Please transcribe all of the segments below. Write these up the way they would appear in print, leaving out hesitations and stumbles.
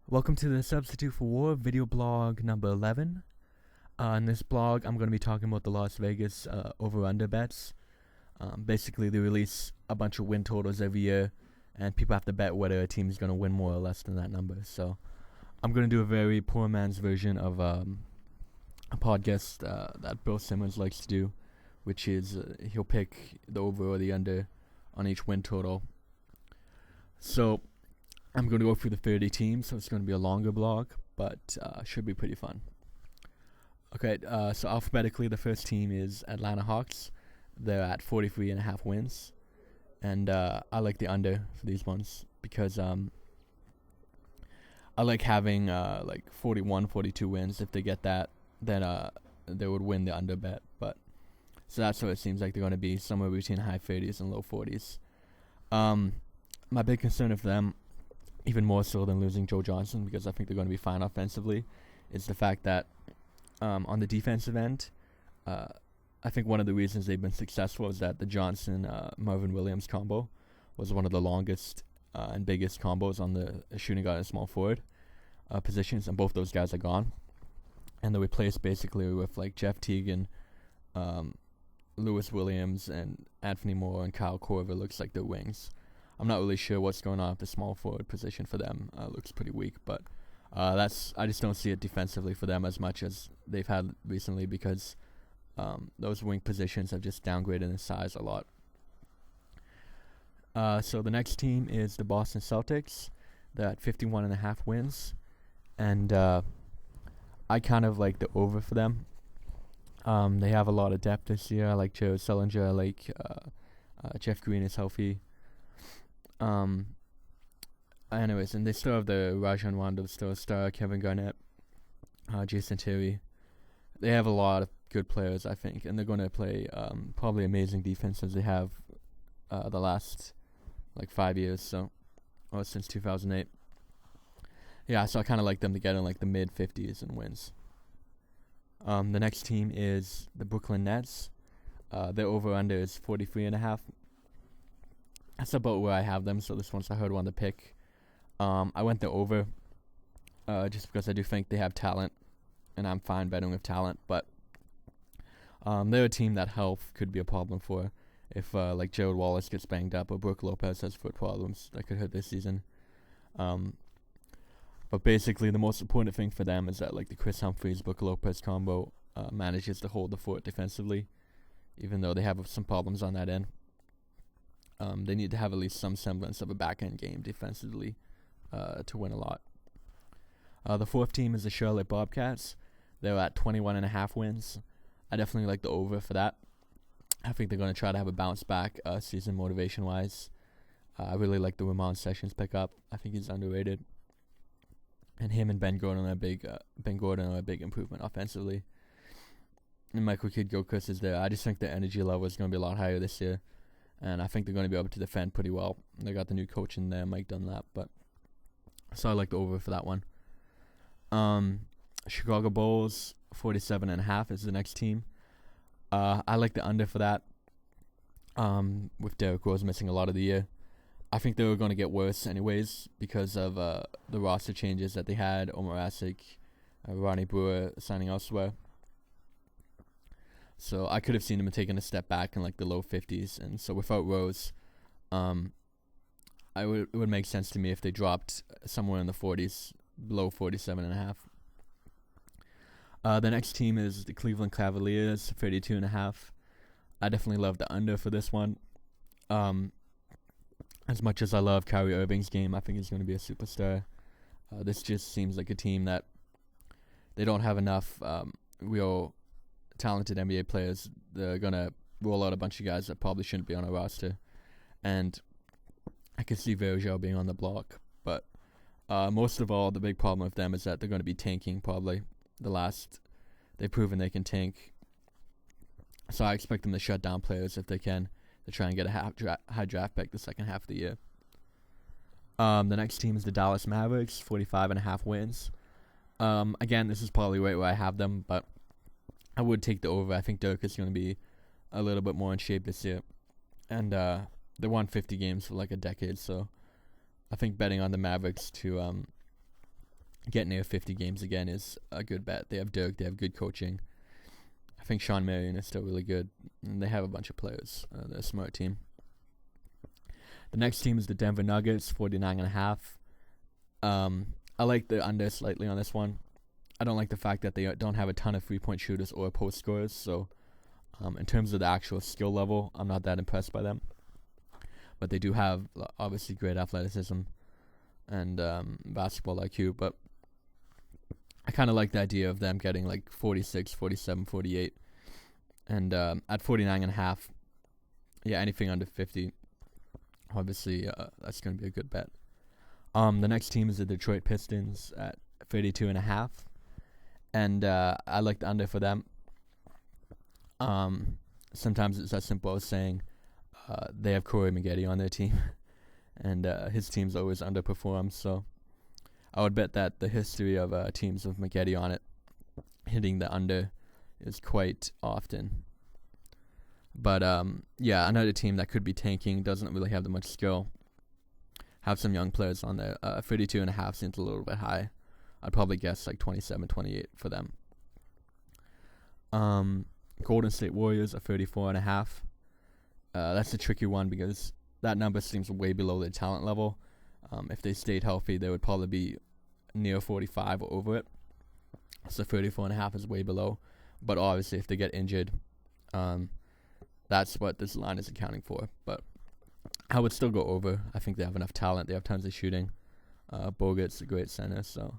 Welcome to the Substitute for War video blog number 11. In this blog, I'm going to be talking about the Las Vegas over-under bets. Basically, they release a bunch of win totals every year, and people have to bet whether a team is going to win more or less than that number. So I'm going to do a very poor man's version of a podcast that Bill Simmons likes to do, which is he'll pick the over or the under on each win total. So I'm going to go through the 30 teams, so it's going to be a longer blog, but should be pretty fun. Okay, so alphabetically, the first team is Atlanta Hawks. They're at 43.5 wins, and I like the under for these ones because I like having like 41, 42 wins. If they get that, then they would win the under bet. But so that's what it seems like they're going to be, somewhere between high 30s and low 40s. My big concern for them, even more so than losing Joe Johnson, because I think they're going to be fine offensively, is the fact that on the defensive end, I think one of the reasons they've been successful is that the Johnson-Marvin Williams combo was one of the longest and biggest combos on the shooting guard and small forward positions, and both those guys are gone. And they're replaced basically with like Jeff Teague, Lewis Williams, and Anthony Moore and Kyle Korver looks like their wings. I'm not really sure what's going on with the small forward position for them. Looks pretty weak, but I just don't see it defensively for them as much as they've had recently, because those wing positions have just downgraded in size a lot. So the next team is the Boston Celtics. They're at 51.5 wins, and I kind of like the over for them. They have a lot of depth this year. I like Jared Sullinger. I like Jeff Green is healthy. Anyways, and they still have the Rajon Rondo, still star, Kevin Garnett, Jason Terry. They have a lot of good players, I think, and they're going to play probably amazing defense as they have the last like 5 years, or since 2008. Yeah, so I kind of like them to get in like the mid 50s and wins. The next team is the Brooklyn Nets. Their over-under is 43.5. That's about where I have them, so this one's a hard one to pick. I went the over just because I do think they have talent, and I'm fine betting with talent, but they're a team that health could be a problem for. If like Jared Wallace gets banged up or Brook Lopez has foot problems, that could hurt this season. But basically the most important thing for them is that like the Chris Humphries Brook Lopez combo manages to hold the fort defensively, even though they have some problems on that end. They need to have at least some semblance of a back-end game defensively to win a lot. The fourth team is the Charlotte Bobcats. They're at 21.5 wins. I definitely like the over for that. I think they're going to try to have a bounce back season motivation-wise. I really like the Ramon Sessions pickup. I think he's underrated. And him and Ben Gordon are a big improvement offensively. And Michael Kidd-Gilchrist is there. I just think the energy level is going to be a lot higher this year. And I think they're going to be able to defend pretty well. They got the new coach in there, Mike Dunlap. So I like the over for that one. Chicago Bulls, 47.5 is the next team. I like the under for that. With Derrick Rose missing a lot of the year. I think they were going to get worse anyways because of the roster changes that they had. Omar Asik, Ronnie Brewer signing elsewhere. So I could have seen them taking a step back in like the low 50s, and so without Rose, it would make sense to me if they dropped somewhere in the 40s, below 47.5. The next team is the Cleveland Cavaliers, 32.5. I definitely love the under for this one. As much as I love Kyrie Irving's game, I think he's going to be a superstar. This just seems like a team that they don't have enough real talented NBA players. They're going to roll out a bunch of guys that probably shouldn't be on a roster. And I could see Vergel being on the block. But most of all, the big problem with them is that they're going to be tanking probably. They've proven they can tank. So I expect them to shut down players if they can to try and get a high draft pick the second half of the year. The next team is the Dallas Mavericks, 45.5 wins. Again, this is probably right where I have them, but I would take the over. I think Dirk is going to be a little bit more in shape this year. And they won 50 games for like a decade, so I think betting on the Mavericks to get near 50 games again is a good bet. They have Dirk, they have good coaching. I think Sean Marion is still really good, and they have a bunch of players. They're a smart team. The next team is the Denver Nuggets, 49.5. I like the under slightly on this one. I don't like the fact that they don't have a ton of 3-point shooters or post scorers, so in terms of the actual skill level, I'm not that impressed by them. But they do have, obviously, great athleticism and basketball IQ, but I kind of like the idea of them getting like 46, 47, 48. And at 49.5, yeah, anything under 50, obviously, that's going to be a good bet. The next team is the Detroit Pistons at 32.5. And I like the under for them. Sometimes it's as simple as saying they have Corey Maggette on their team. And his team's always underperformed, so I would bet that the history of teams with Maggette on it hitting the under is quite often. But yeah, another team that could be tanking, doesn't really have that much skill, have some young players on there. 32.5 seems a little bit high. I'd probably guess like 27, 28 for them. Golden State Warriors are 34.5. That's a tricky one because that number seems way below their talent level. If they stayed healthy, they would probably be near 45 or over it. So 34.5 is way below. But obviously, if they get injured, that's what this line is accounting for. But I would still go over. I think they have enough talent. They have tons of shooting. Bogut's a great center, so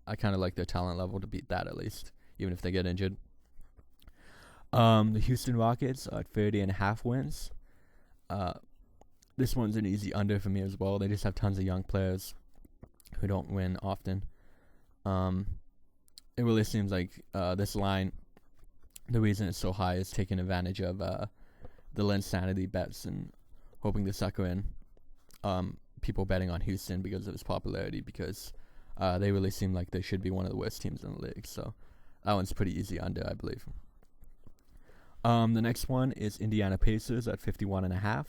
I kind of like their talent level to beat that at least, even if they get injured. The Houston Rockets are at 30.5 wins. This one's an easy under for me as well. They just have tons of young players who don't win often. It really seems like this line, the reason it's so high is taking advantage of the Linsanity bets and hoping to sucker in people betting on Houston because of its popularity, because they really seem like they should be one of the worst teams in the league. So that one's pretty easy under, I believe. The next one is Indiana Pacers at 51.5.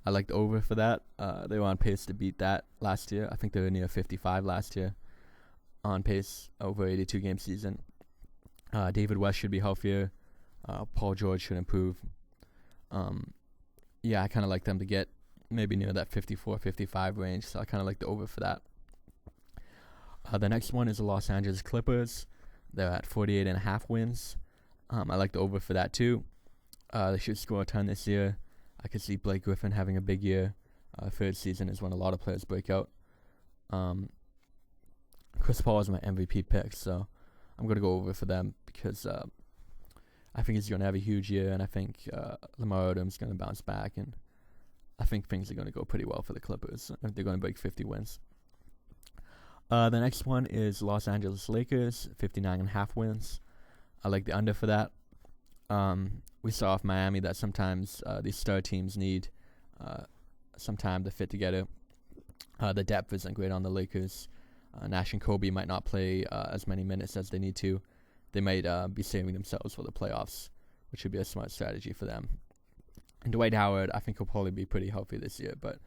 I like the over for that. They were on pace to beat that last year. I think they were near 55 last year. On pace over 82-game season. David West should be healthier. Paul George should improve. Yeah, I kind of like them to get maybe near that 54, 55 range. So I kind of like the over for that. The next one is the Los Angeles Clippers. They're at 48.5 wins. I like the over for that too. They should score a ton this year. I could see Blake Griffin having a big year. Third season is when a lot of players break out. Chris Paul is my MVP pick, so I'm going to go over for them because I think he's going to have a huge year, and I think Lamar Odom's going to bounce back, and I think things are going to go pretty well for the Clippers. They're going to break 50 wins. The next one is Los Angeles Lakers, 59.5 wins. I like the under for that. We saw off Miami that sometimes these star teams need some time to fit together. The depth isn't great on the Lakers. Nash and Kobe might not play as many minutes as they need to. They might be saving themselves for the playoffs, which would be a smart strategy for them. And Dwight Howard, I think he'll probably be pretty healthy this year, but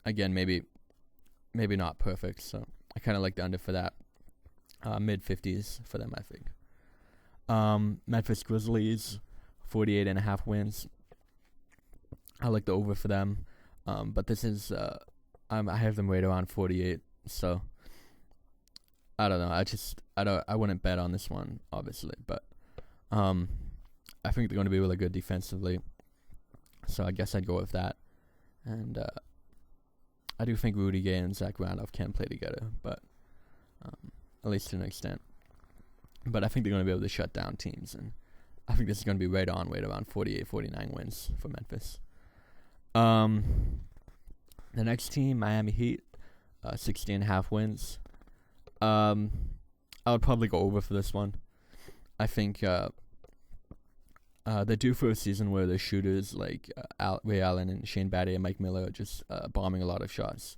again, maybe not perfect. So I kind of like the under for that. Mid-50s for them, I think. Memphis Grizzlies, 48.5 wins. I like the over for them, but this is I have them right around 48. So I don't know. I wouldn't bet on this one, obviously, but I think they're going to be really good defensively. So I guess I'd go with that. And I do think Rudy Gay and Zach Randolph can play together, but at least to an extent. But I think they're going to be able to shut down teams, and I think this is going to be right around 48, 49 wins for Memphis. The next team, Miami Heat, 60.5 wins. I would probably go over for this one. I think they're due for a season where the shooters like Ray Allen and Shane Battier and Mike Miller are just bombing a lot of shots.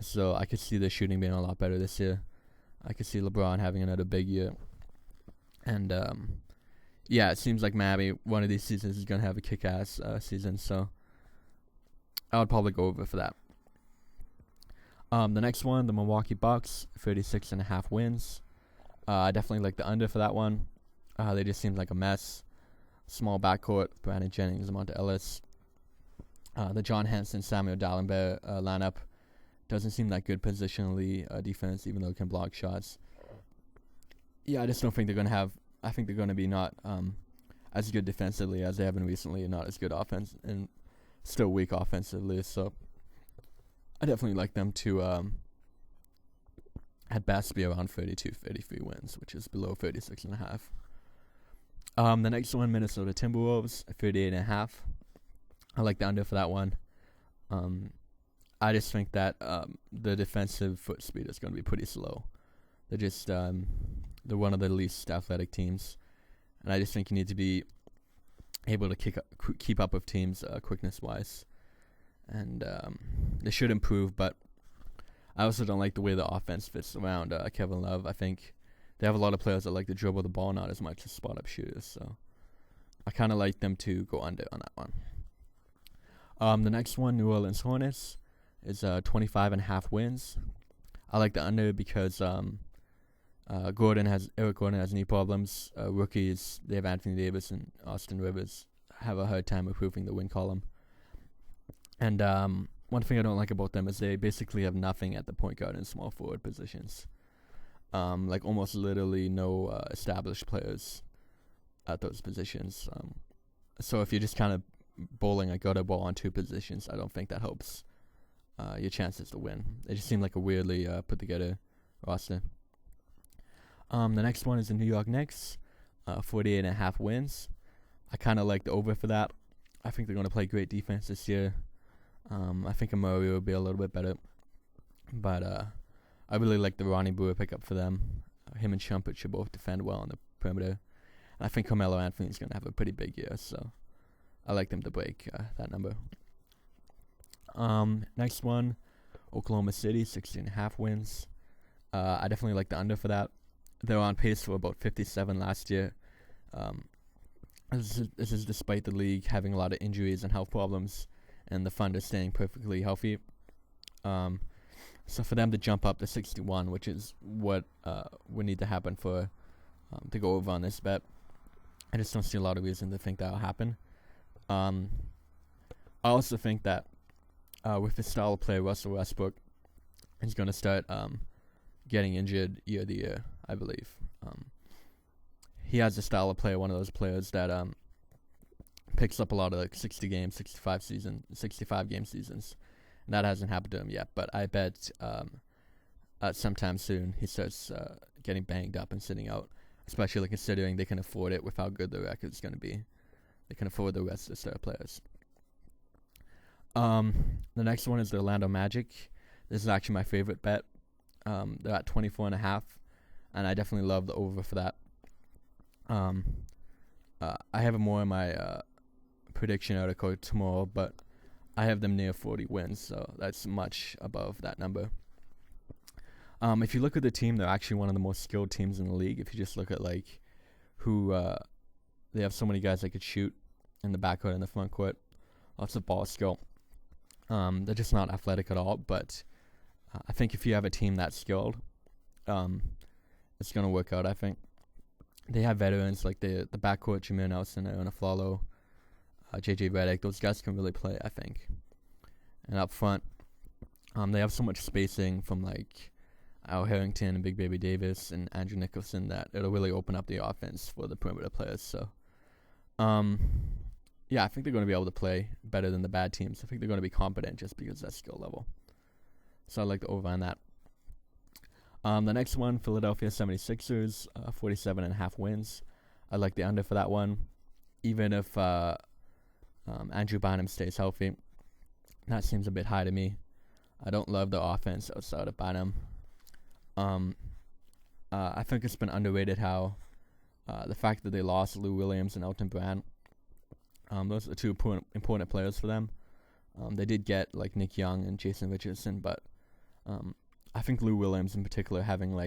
So I could see the shooting being a lot better this year. I could see LeBron having another big year. And, yeah, it seems like Miami, one of these seasons, is going to have a kick-ass season. So I would probably go over for that. The next one, the Milwaukee Bucks, 36.5 wins. I definitely like the under for that one. They just seem like a mess. Small backcourt, Brandon Jennings, Monta Ellis. The John Henson, Samuel Dallenberg lineup doesn't seem that good positionally. Defense, even though it can block shots. Yeah, I just don't think they're going to have... I think they're going to be not as good defensively as they have been recently, and not as good offense, and still weak offensively. So I definitely like them to at best be around 32, 33 wins, which is below 36.5. The next one, Minnesota Timberwolves, 38.5. I like the under for that one. I just think that the defensive foot speed is going to be pretty slow. They're just they're one of the least athletic teams, and I just think you need to be able to keep up with teams quickness-wise, and they should improve. But I also don't like the way the offense fits around Kevin Love. I think they have a lot of players that like to dribble the ball, not as much as spot-up shooters. So I kind of like them to go under on that one. The next one, New Orleans Hornets, is 25.5 wins. I like the under because Eric Gordon has knee problems. Rookies, they have Anthony Davis and Austin Rivers, have a hard time improving the win column. And one thing I don't like about them is they basically have nothing at the point guard and small forward positions. Like almost literally no established players at those positions. So if you're just kind of bowling a gutter ball on two positions, I don't think that helps your chances to win. They just seem like a weirdly put together roster. The next one is the New York Knicks, 48.5 wins. I kind of like the over for that. I think they're going to play great defense this year. I think Amari will be a little bit better. But I really like the Ronnie Brewer pickup for them. Him and Shumpert should both defend well on the perimeter. And I think Carmelo Anthony is going to have a pretty big year, so I like them to break that number. Next one, Oklahoma City, 16.5 wins. I definitely like the under for that. They were on pace for about 57 last year. This is despite the league having a lot of injuries and health problems, and the Thunder staying perfectly healthy. So for them to jump up to 61, which is what would need to happen for to go over on this bet, I just don't see a lot of reason to think that will happen. I also think that with the style of play, Russell Westbrook is going to start getting injured year to year, I believe. He has a style of play, one of those players that picks up a lot of like 65 game seasons. And that hasn't happened to him yet, but I bet sometime soon he starts getting banged up and sitting out, especially considering they can afford it with how good the record's going to be. They can afford the rest of the star players. The next one is the Orlando Magic. This is actually my favorite bet. They're at 24.5, and I definitely love the over for that. I have more in my prediction article tomorrow, but I have them near 40 wins, so that's much above that number. If you look at the team, they're actually one of the most skilled teams in the league. If you just look at who they have so many guys that could shoot in the backcourt and the front court, lots of ball skill. They're just not athletic at all, but I think if you have a team that's skilled, it's going to work out, I think. They have veterans like the backcourt, Jameer Nelson, Aaron Aflalo, JJ Redick. Those guys can really play, I think. And up front, they have so much spacing from Al Harrington and Big Baby Davis and Andrew Nicholson that it'll really open up the offense for the perimeter players. So, yeah, I think they're going to be able to play better than the bad teams. I think they're going to be competent just because of that skill level. So I like the over on that. The next one, Philadelphia 76ers, 47.5 wins. I like the under for that one. Even if Andrew Bynum stays healthy, that seems a bit high to me. I don't love the offense outside of Bynum. I think it's been underrated how the fact that they lost Lou Williams and Elton Brand, those are two important players for them. They did get Nick Young and Jason Richardson, but I think Lou Williams in particular having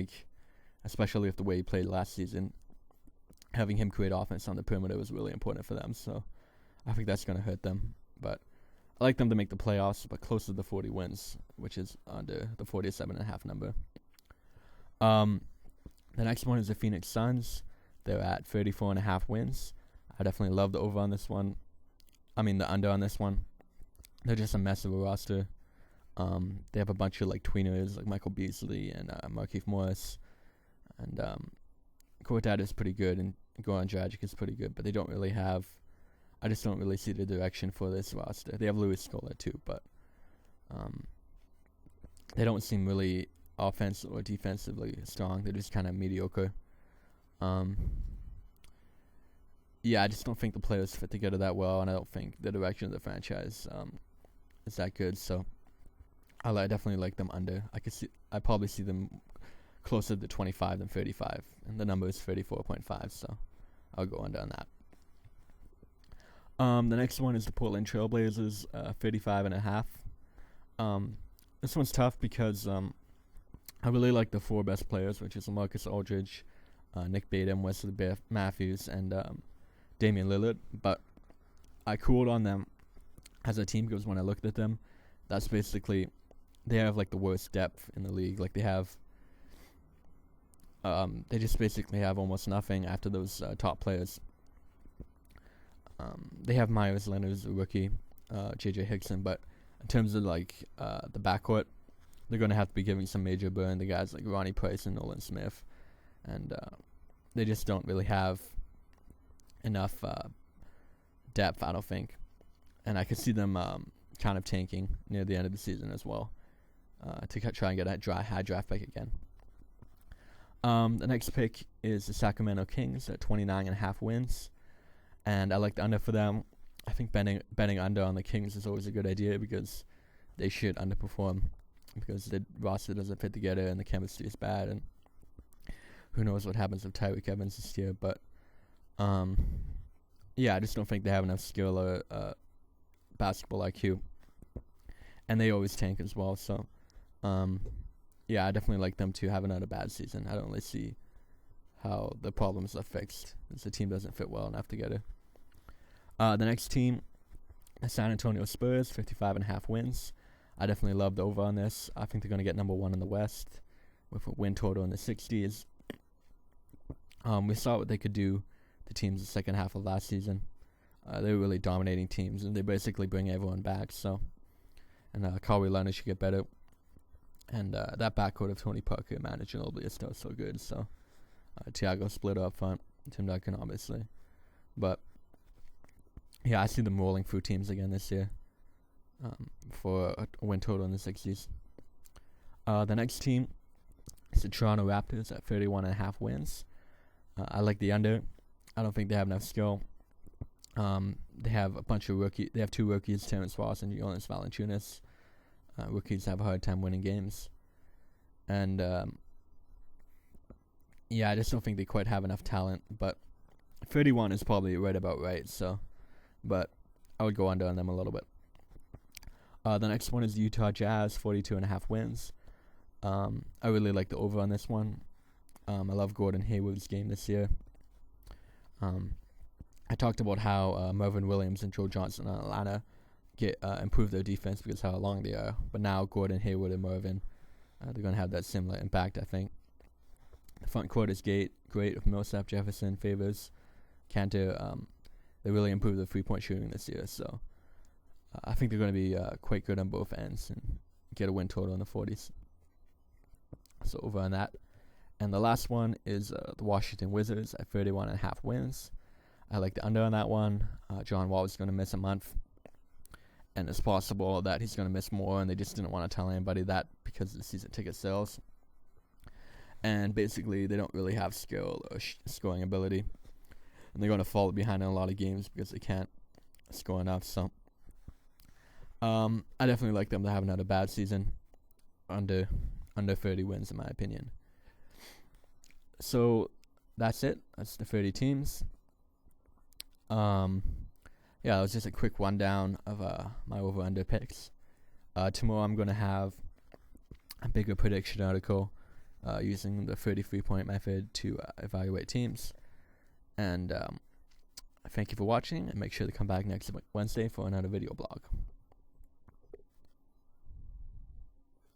especially with the way he played last season, having him create offense on the perimeter was really important for them. So I think that's going to hurt them. But I like them to make the playoffs, but closer to 40 wins which is under the 47.5 number. The next one is the Phoenix Suns. They're at 34.5 wins. I definitely love the over on this one. The under on this one. They're just a mess of a roster. They have a bunch of like tweeners like Michael Beasley and Markieff Morris, and Quartet is pretty good, and Goran Dragic is pretty good, but they don't really have. I just don't really see the direction for this roster. They have Louis Scola too, but they don't seem really offensive or defensively strong. They're just kind of mediocre. I just don't think the players fit together that well, and I don't think the direction of the franchise is that good. So I definitely like them under. I probably see them closer to 25 than 35, and the number is 34.5. So I'll go under on that. The next one is the Portland Trailblazers, 35.5. This one's tough because I really like the four best players, which is Marcus Aldridge, Nick Batum, Wesley Matthews, and Damian Lillard. But I cooled on them as a team because when I looked at them, that's basically they have like the worst depth in the league. Like they just basically have almost nothing after those top players. They have Myers Leonard as a rookie, J.J. Hickson, but in terms of like the backcourt, they're going to have to be giving some major burn to guys like Ronnie Price and Nolan Smith, and they just don't really have enough depth, I don't think, and I could see them kind of tanking near the end of the season as well to try and get a high draft pick again. The next pick is the Sacramento Kings at 29.5 wins. And I like the under for them. I think betting under on the Kings is always a good idea because they should underperform because the roster doesn't fit together and the chemistry is bad. And who knows what happens with Tyreek Evans this year. But, I just don't think they have enough skill or basketball IQ. And they always tank as well. So, I definitely like them to have another bad season. I don't really see how the problems are fixed because the team doesn't fit well enough together. The next team, the San Antonio Spurs, 55.5 wins. I definitely love the over on this. I think they're going to get number one in the West with a win total in the 60s. We saw what they could do to teams the second half of last season. They were really dominating teams, and they basically bring everyone back. And Kawhi Leonard should get better. And that backcourt of Tony Parker, Manu Ginobili is still so good. So Thiago Splitter up front, Tim Duncan obviously. But I see them rolling through teams again this year for a win total in the 60s. The next team is the Toronto Raptors at 31.5 wins. I like the under. I don't think they have enough skill. They have a bunch of rookies. They have two rookies, Terrence Ross and Jonas Valanciunas. Rookies have a hard time winning games. And, I just don't think they quite have enough talent. But 31 is probably right about right. But I would go under on them a little bit. The next one is the Utah Jazz, 42.5 wins. I really like the over on this one. I love Gordon Hayward's game this year. I talked about how Mervyn Williams and Joe Johnson in Atlanta improve their defense because how long they are. But now Gordon Hayward and Mervyn, they're going to have that similar impact, I think. The front court is great with Millsap, Jefferson, Favors, Kanter. They really improved their three-point shooting this year. So I think they're going to be quite good on both ends and get a win total in the 40s. So over on that. And the last one is the Washington Wizards at 31.5 wins. I like the under on that one. John Wall is going to miss a month. And it's possible that he's going to miss more, and they just didn't want to tell anybody that because of the season ticket sales. And basically, they don't really have skill or scoring ability. And they're going to fall behind in a lot of games because they can't score enough. So I definitely like them to have another bad season under 30 wins, in my opinion. So that's it. That's the 30 teams. It was just a quick rundown of my over-under picks. Tomorrow I'm going to have a bigger prediction article using the 33-point method to evaluate teams. And thank you for watching, and make sure to come back next Wednesday for another video blog.